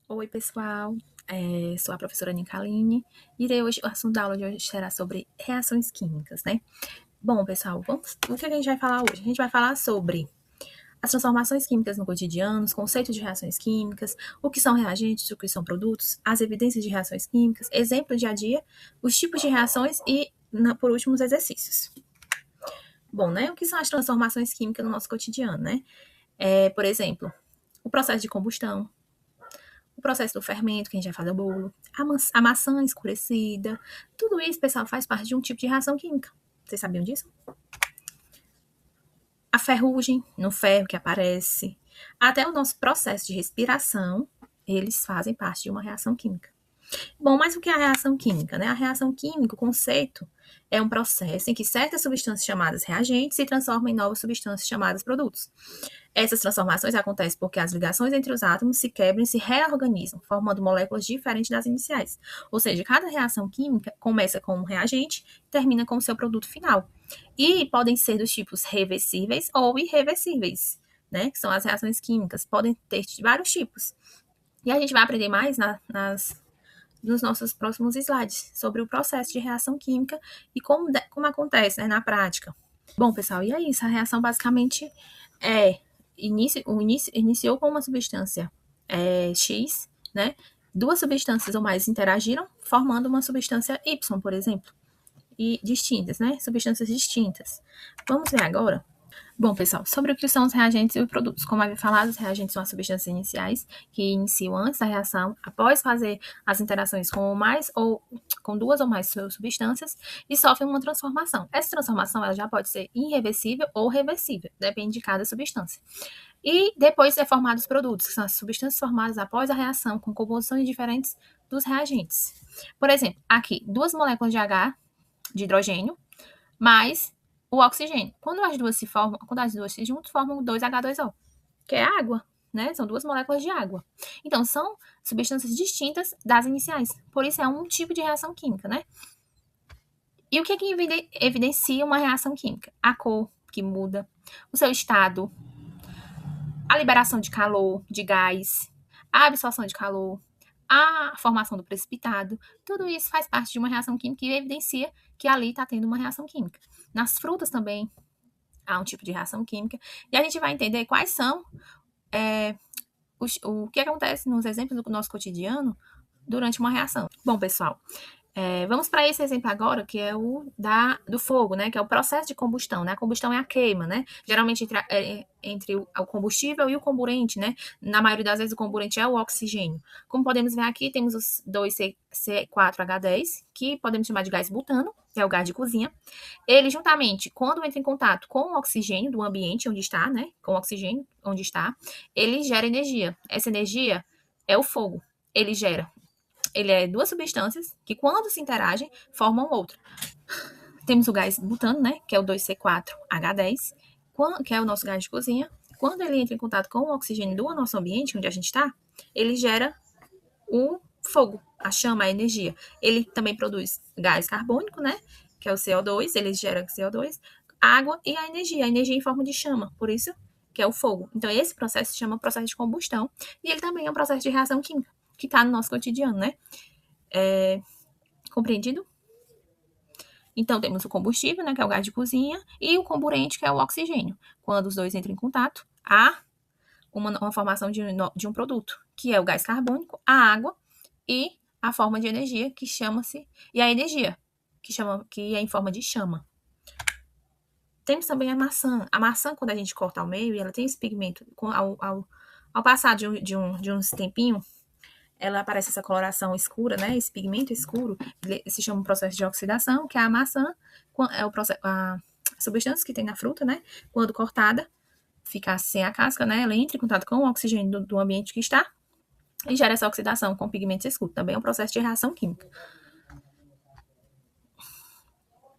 Oi, pessoal. Sou a professora Nicaline. O assunto da aula de hoje será sobre reações químicas, né? Bom, pessoal, o que a gente vai falar hoje? A gente vai falar sobre as transformações químicas no cotidiano, os conceitos de reações químicas, o que são reagentes, o que são produtos, as evidências de reações químicas, exemplo do dia a dia, os tipos de reações e, por último, os exercícios. Bom, né? O que são as transformações químicas no nosso cotidiano, né? Por exemplo, o processo de combustão, o processo do fermento, que a gente vai fazer o bolo, a maçã escurecida, tudo isso, pessoal, faz parte de um tipo de reação química. Vocês sabiam disso? A ferrugem no ferro que aparece, até o nosso processo de respiração, eles fazem parte de uma reação química. Bom, mas o que é a reação química, né? A reação química, o conceito, é um processo em que certas substâncias chamadas reagentes se transformam em novas substâncias chamadas produtos. Essas transformações acontecem porque as ligações entre os átomos se quebram e se reorganizam, formando moléculas diferentes das iniciais. Ou seja, cada reação química começa com um reagente e termina com o seu produto final. E podem ser dos tipos reversíveis ou irreversíveis, né? Que são as reações químicas. Podem ter vários tipos. E a gente vai aprender mais nos nossos próximos slides sobre o processo de reação química e como acontece, né, na prática. Bom, pessoal, e é isso. A reação basicamente é iniciou com uma substância X, né? Duas substâncias ou mais interagiram, formando uma substância Y, por exemplo, e distintas, né? Substâncias distintas. Vamos ver agora. Bom, pessoal, sobre o que são os reagentes e produtos. Como havia falado, os reagentes são as substâncias iniciais que iniciam antes da reação, após fazer as interações com mais ou com duas ou mais substâncias e sofrem uma transformação. Essa transformação ela já pode ser irreversível ou reversível, depende de cada substância. E depois é formado os produtos, que são as substâncias formadas após a reação com composições diferentes dos reagentes. Por exemplo, aqui, duas moléculas de H, de hidrogênio, mais o oxigênio. Quando as duas se juntam, formam 2H2O, que é água, né? São duas moléculas de água. Então, são substâncias distintas das iniciais. Por isso, é um tipo de reação química, né? E o que evidencia uma reação química? A cor, que muda, o seu estado, a liberação de calor, de gás, a absorção de calor, a formação do precipitado, tudo isso faz parte de uma reação química e evidencia que ali está tendo uma reação química. Nas frutas também há um tipo de reação química, e a gente vai entender quais são o que acontece nos exemplos do nosso cotidiano durante uma reação. Bom, pessoal, vamos para esse exemplo agora, que é o do fogo, né? Que é o processo de combustão, né? A combustão é a queima, né? Geralmente entre o combustível e o comburente, né? Na maioria das vezes o comburente é o oxigênio. Como podemos ver aqui, temos os dois C4H10, que podemos chamar de gás butano, que é o gás de cozinha. Ele, juntamente, quando entra em contato com o oxigênio do ambiente onde está, né? Com o oxigênio onde está, ele gera energia. Essa energia é o fogo. Ele é duas substâncias que, quando se interagem, formam outra. Temos o gás butano, né, que é o 2C4H10, que é o nosso gás de cozinha. Quando ele entra em contato com o oxigênio do nosso ambiente, onde a gente está, ele gera o fogo, a chama, a energia. Ele também produz gás carbônico, né, que é o CO2, ele gera CO2, água e a energia em forma de chama, por isso que é o fogo. Então, esse processo se chama processo de combustão, e ele também é um processo de reação química, que está no nosso cotidiano, né? Compreendido? Então, temos o combustível, né, que é o gás de cozinha, e o comburente, que é o oxigênio. Quando os dois entram em contato, há uma formação de um produto, que é o gás carbônico, a água e a forma de energia, que chama-se... E a energia, que é em forma de chama. Temos também a maçã. A maçã, quando a gente corta ao meio, ela tem esse pigmento. Ao passar de uns tempinhos, ela aparece essa coloração escura, né? Esse pigmento escuro, se chama um processo de oxidação, que é a maçã, é o processo, a substância que tem na fruta, né? Quando cortada, fica sem a casca, né? Ela entra em contato com o oxigênio do ambiente que está e gera essa oxidação com pigmento escuro. Também é um processo de reação química.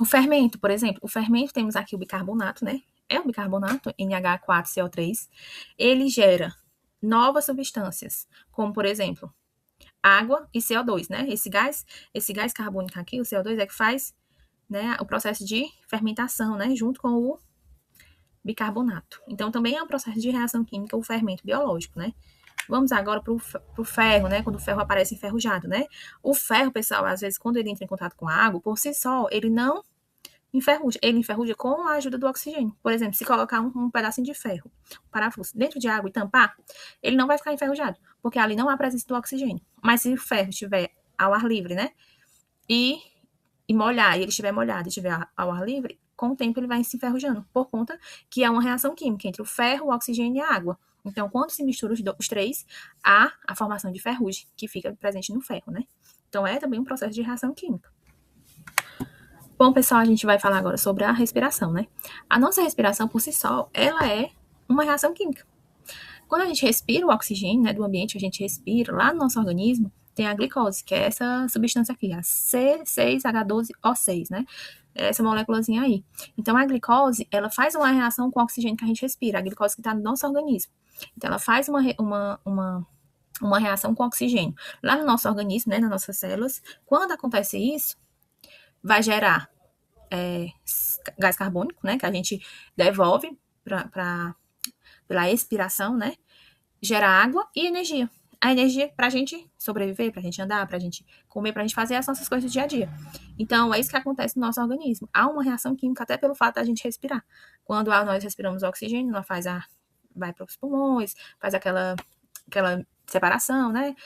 O fermento, por exemplo, o fermento, temos aqui o bicarbonato, né? É o bicarbonato, NH4CO3. Ele gera novas substâncias, como, por exemplo, água e CO2, né? Esse gás carbônico aqui, o CO2, é que faz, né, o processo de fermentação, né, junto com o bicarbonato. Então, também é um processo de reação química, o fermento biológico, né? Vamos agora para o ferro, né? Quando o ferro aparece enferrujado, né? O ferro, pessoal, às vezes, quando ele entra em contato com a água, por si só, ele não enferruja. Ele enferruja com a ajuda do oxigênio. Por exemplo, se colocar um pedacinho de ferro, um parafuso, dentro de água e tampar, ele não vai ficar enferrujado, porque ali não há presença do oxigênio. Mas se o ferro estiver ao ar livre, né? E molhar, e ele estiver molhado e estiver ao ar livre, com o tempo ele vai se enferrujando, por conta que é uma reação química entre o ferro, o oxigênio e a água. Então, quando se mistura os três, há a formação de ferrugem, que fica presente no ferro, né? Então, é também um processo de reação química. Bom, pessoal, a gente vai falar agora sobre a respiração, né? A nossa respiração, por si só, ela é uma reação química. Quando a gente respira o oxigênio, né, do ambiente, a gente respira, lá no nosso organismo, tem a glicose, que é essa substância aqui, a C6H12O6, né? Essa moléculazinha aí. Então, a glicose, ela faz uma reação com o oxigênio que a gente respira, a glicose que está no nosso organismo. Então, ela faz uma reação com o oxigênio. Lá no nosso organismo, né, nas nossas células, quando acontece isso, vai gerar gás carbônico, né, que a gente devolve pela expiração, né, gera água e energia. A energia para a gente sobreviver, para a gente andar, para a gente comer, para a gente fazer as nossas coisas do dia a dia. Então, é isso que acontece no nosso organismo. Há uma reação química até pelo fato da gente respirar. Quando nós respiramos oxigênio, nós vai para os pulmões, faz aquela separação, né?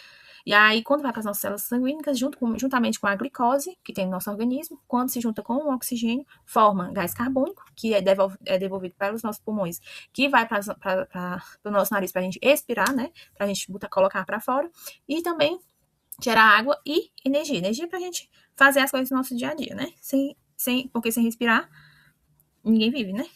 E aí, quando vai para as nossas células sanguíneas, juntamente com a glicose, que tem no nosso organismo, quando se junta com o oxigênio, forma gás carbônico, que é devolvido para os nossos pulmões, que vai para o nosso nariz para a gente expirar, né? Para a gente colocar para fora. E também gerar água e energia. Energia para a gente fazer as coisas do nosso dia a dia, né? Porque sem respirar, ninguém vive, né?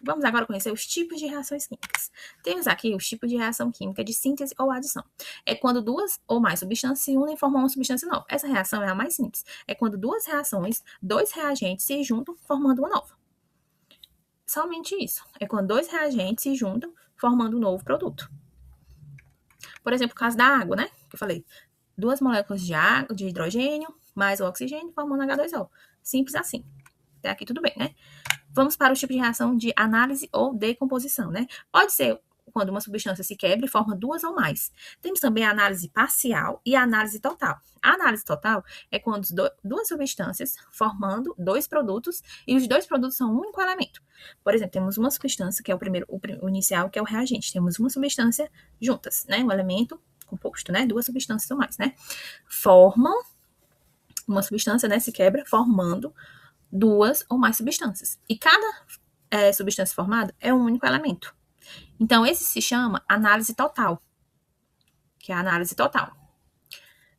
Vamos agora conhecer os tipos de reações químicas. Temos aqui os tipos de reação química de síntese ou adição. É quando duas ou mais substâncias se unem e formam uma substância nova. Essa reação é a mais simples. É quando duas reações, dois reagentes se juntam formando uma nova. Somente isso. É quando dois reagentes se juntam formando um novo produto. Por exemplo, o caso da água, né? Que eu falei. Duas moléculas de água, de hidrogênio, mais o oxigênio formando H2O. Simples assim. Até aqui tudo bem, né? Vamos para o tipo de reação de análise ou decomposição, né? Pode ser quando uma substância se quebra e forma duas ou mais. Temos também a análise parcial e a análise total. A análise total é quando duas substâncias formando dois produtos e os dois produtos são um único elemento. Por exemplo, temos uma substância, que é o inicial, que é o reagente. Temos uma substância juntas, né? Um elemento composto, né? Duas substâncias ou mais, né? Formam uma substância, né? Se quebra formando duas ou mais substâncias. E cada substância formada é um único elemento. Então, esse se chama análise total, que é a análise total.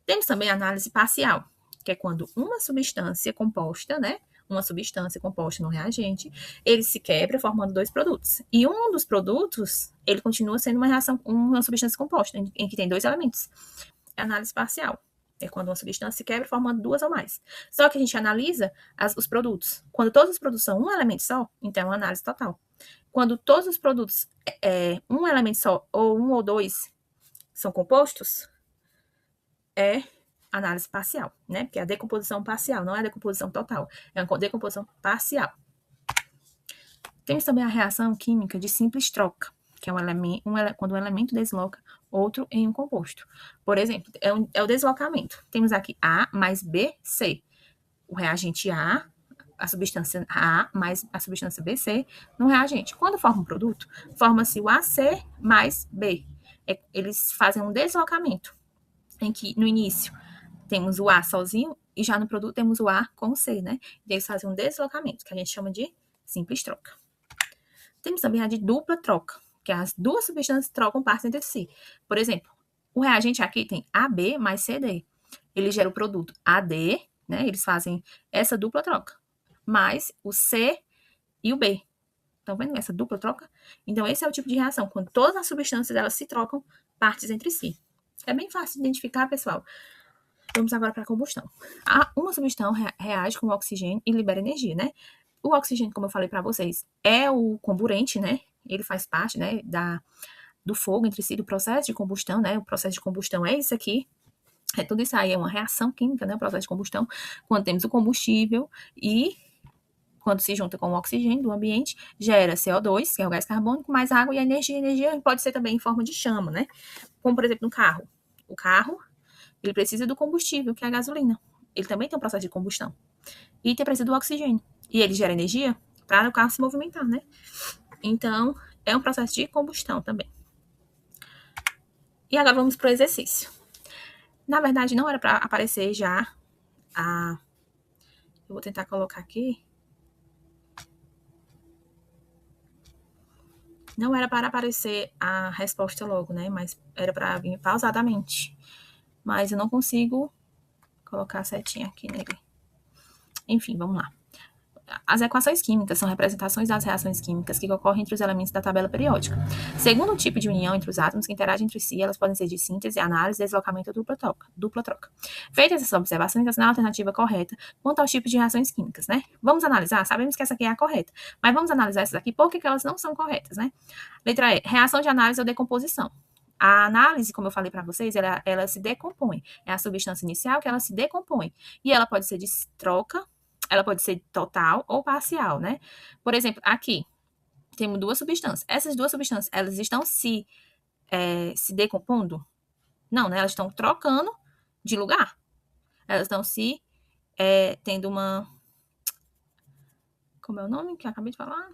Temos também a análise parcial, que é quando uma substância composta, né? Uma substância composta no reagente, ele se quebra formando dois produtos. E um dos produtos, ele continua sendo uma substância composta, em que tem dois elementos. É a análise parcial. É quando uma substância se quebra formando duas ou mais. Só que a gente analisa os produtos. Quando todos os produtos são um elemento só, então é uma análise total. Quando todos os produtos um elemento só, ou um ou dois, são compostos, é análise parcial, né? Porque é a decomposição parcial, não é a decomposição total. É uma decomposição parcial. Temos também a reação química de simples troca, que é quando um elemento desloca outro em um composto. Por exemplo, é o deslocamento. Temos aqui A mais B, C. O reagente A, a substância A mais a substância BC no reagente. Quando forma um produto, forma-se o AC mais B. Eles fazem um deslocamento, em que no início temos o A sozinho e já no produto temos o A com o C, né? E eles fazem um deslocamento, que a gente chama de simples troca. Temos também a de dupla troca, que as duas substâncias trocam partes entre si. Por exemplo, o reagente aqui tem AB mais CD. Ele gera o produto AD, né? Eles fazem essa dupla troca, mais o C e o B. Estão vendo essa dupla troca? Então, esse é o tipo de reação, quando todas as substâncias elas se trocam partes entre si. É bem fácil de identificar, pessoal. Vamos agora para a combustão. Uma substância reage com o oxigênio e libera energia, né? O oxigênio, como eu falei para vocês, é o comburente, né? Ele faz parte, né, do fogo entre si, do processo de combustão, né? O processo de combustão é isso aqui. Tudo isso aí é uma reação química, né? O processo de combustão, quando temos o combustível e quando se junta com o oxigênio do ambiente, gera CO2, que é o gás carbônico, mais água e energia. Energia pode ser também em forma de chama, né? Como, por exemplo, no carro. O carro, ele precisa do combustível, que é a gasolina. Ele também tem um processo de combustão. E tem precisa do oxigênio. E ele gera energia para o carro se movimentar, né? Então, é um processo de combustão também. E agora vamos para o exercício. Na verdade, não era para aparecer já a... Eu vou tentar colocar aqui. Não era para aparecer a resposta logo, né? Mas era para vir pausadamente. Mas eu não consigo colocar a setinha aqui nele. Enfim, vamos lá. As equações químicas são representações das reações químicas que ocorrem entre os elementos da tabela periódica. Segundo o tipo de união entre os átomos que interagem entre si, elas podem ser de síntese, análise, deslocamento ou dupla troca. Feitas essas observações, assinala a alternativa correta quanto aos tipos de reações químicas, né? Vamos analisar? Sabemos que essa aqui é a correta, mas vamos analisar essas aqui porque elas não são corretas, né? Letra E, reação de análise ou decomposição. A análise, como eu falei para vocês, ela se decompõe. É a substância inicial que ela se decompõe. E ela pode ser de troca, ela pode ser total ou parcial, né? Por exemplo, aqui temos duas substâncias. Essas duas substâncias, elas estão se decompondo? Não, né? Elas estão trocando de lugar. Elas estão se tendo uma... Como é o nome que eu acabei de falar?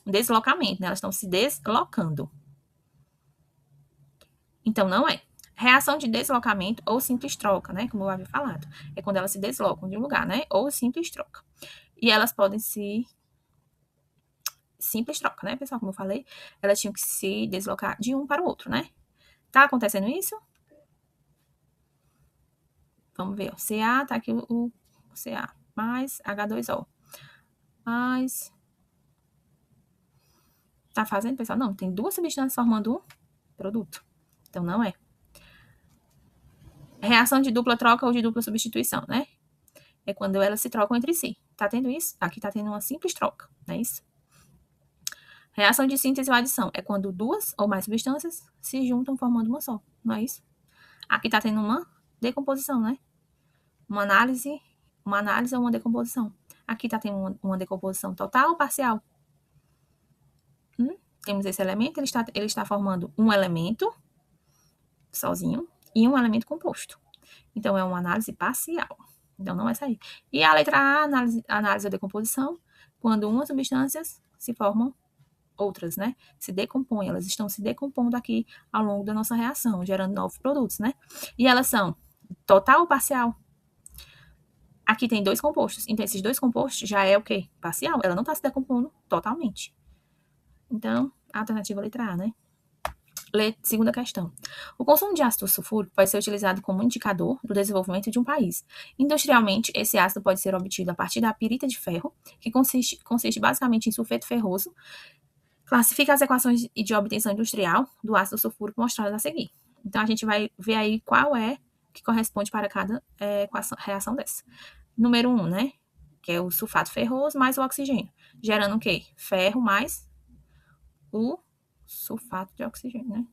Um deslocamento, né? Elas estão se deslocando. Então, não é. Reação de deslocamento ou simples troca, né? Como eu havia falado. É quando elas se deslocam de um lugar, né? Ou simples troca. E elas podem se... Simples troca, né, pessoal? Como eu falei, elas tinham que se deslocar de um para o outro, né? Tá acontecendo isso? Vamos ver, ó. Ca, tá aqui o Ca, mais H2O. Mais... Tá fazendo, pessoal? Não, tem duas substâncias formando um produto. Então, não é. Reação de dupla troca ou de dupla substituição, né? É quando elas se trocam entre si. Tá tendo isso? Aqui tá tendo uma simples troca, não é isso? Reação de síntese ou adição é quando duas ou mais substâncias se juntam formando uma só, não é isso? Aqui tá tendo uma decomposição, né? Uma análise ou uma decomposição. Aqui tá tendo uma decomposição total ou parcial? Temos esse elemento, ele está formando um elemento sozinho e um elemento composto. Então, é uma análise parcial. Então, não vai sair. E a letra A, análise ou decomposição, quando umas substâncias se formam outras, né? Se decompõem, elas estão se decompondo aqui ao longo da nossa reação, gerando novos produtos, né? E elas são total ou parcial? Aqui tem dois compostos, então esses dois compostos já é o quê? Parcial, ela não está se decompondo totalmente. Então, a alternativa é a letra A, né? Segunda questão. O consumo de ácido sulfúrico pode ser utilizado como indicador do desenvolvimento de um país. Industrialmente, esse ácido pode ser obtido a partir da pirita de ferro, que consiste basicamente em sulfeto ferroso. Classifica as equações de obtenção industrial do ácido sulfúrico mostradas a seguir. Então, a gente vai ver aí qual é que corresponde para cada reação dessa. Número 1, né? Que é o sulfato ferroso mais o oxigênio. Gerando o quê? Ferro mais o sulfato de oxigênio, né?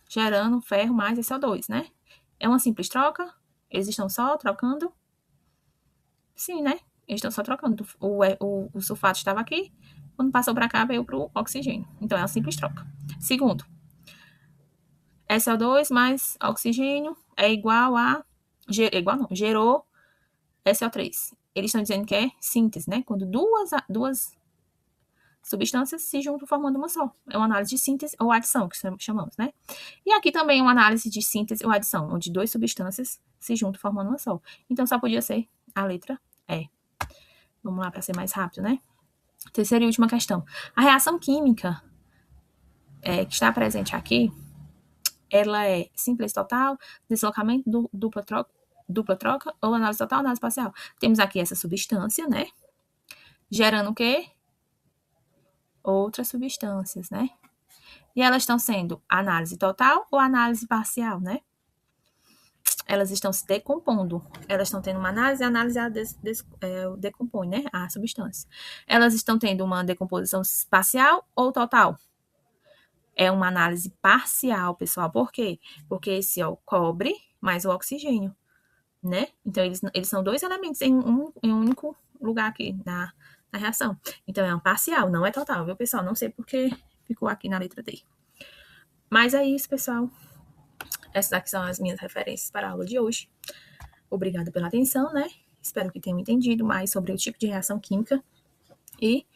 Gerando ferro mais SO2, né? É uma simples troca? Eles estão só trocando? Sim, né? Eles estão só trocando. O sulfato estava aqui, quando passou para cá, veio para o oxigênio. Então, é uma simples troca. Segundo, SO2 mais oxigênio é igual a... gerou SO3. Eles estão dizendo que é síntese, né? Quando duas substâncias se juntam formando uma só. É uma análise de síntese ou adição, que chamamos, né? E aqui também é uma análise de síntese ou adição, onde duas substâncias se juntam formando uma só. Então, só podia ser a letra E. Vamos lá, para ser mais rápido, né? Terceira e última questão. A reação química que está presente aqui, ela é simples total, deslocamento, dupla troca ou análise total, análise parcial. Temos aqui essa substância, né? Gerando o quê? Outras substâncias, né? E elas estão sendo análise total ou análise parcial, né? Elas estão se decompondo. Elas estão tendo uma análise, a análise decompõe, né? A substância. Elas estão tendo uma decomposição parcial ou total? É uma análise parcial, pessoal. Por quê? Porque esse é o cobre mais o oxigênio. né? Então, eles são dois elementos em um único lugar aqui na reação. Então, é uma parcial, não é total, viu, pessoal? Não sei porque ficou aqui na letra D. Mas é isso, pessoal. Essas aqui são as minhas referências para a aula de hoje. Obrigada pela atenção, né? Espero que tenham entendido mais sobre o tipo de reação química. E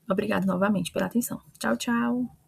obrigado novamente pela atenção. Tchau, tchau!